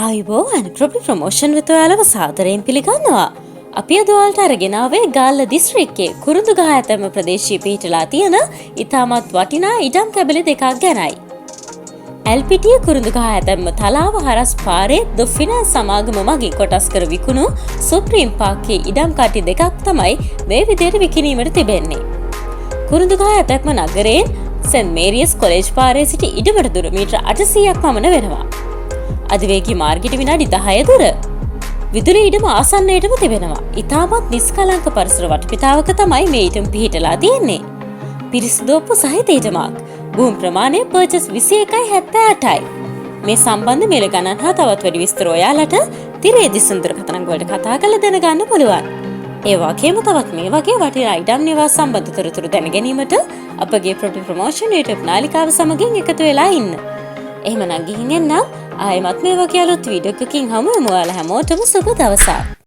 ආයුබෝවන් ප්‍රොපි ප්‍රමෝෂන් වෙත ඔයාලව සාදරයෙන් පිළිගන්නවා. අපි අද ඔයාලට අරගෙන ආවේ ගාල්ල දිස්ත්‍රික්කයේ කුරුඳුගහ ඇතැම්ම ප්‍රදේශයේ පිහිටලා තියෙන ඉතාමත් වටිනා ඉඩම් කැබලි දෙකක් ගැනයි. ඇල්පිටිය කුරුඳුගහ ඇතැම්ම තලාව හරස් පාරේ ද ෆිනෑන්ස් සමාගම මගින් කොටස් කර විකුණු සුප්‍රීම් පාක්කේ ඉඩම් කටි දෙකක් තමයි මේ විදිහට විකිණීමට තිබෙන්නේ. කුරුඳුගහ ඇතැම්ම නගරයෙන් සෙන්ට් මේරියස් කොලෙජ් පාරේ සිට ඉඩමට දුර මීටර 800ක් පමණ වෙනවා. අධිවේගී මාර්ගයට විනාඩි 10 දුර. විදුලි ඉඩම ආසන්නයටම තිබෙනවා. ඉතාමත් නිස්කලංක පරිසර වටපිටාවක තමයි මේ ඉඩම පිහිටලා තියෙන්නේ. පිරිසිදු ඔප්පු සහිත ඉඩමක්. භූමි ප්‍රමාණය පර්චස් 21.78යි. මේ සම්බන්ධ මිල ගණන් හා තවත් වැඩි විස්තර ඔයාලට තිරේ දිසුන් දුරකථන වලට කතා කරලා දැනගන්න පුළුවන්. ඒ වගේම තවත් මේ වගේ වටිනා ඉඩම් නිවාස සම්බන්ධ තොරතුරු දැන ගැනීමට අපගේ ප්‍රොපි ප්‍රමෝෂන් YouTube නාලිකාව සමගින් එකතු වෙලා ඉන්න. එහෙමනම් ගිහින් එන්නම්. ආයෙමත් මේ වගේ අලුත් වීඩියෝ එකකින් හමු වෙමු. ඔයාලා හැමෝටම සුබ දවසක්.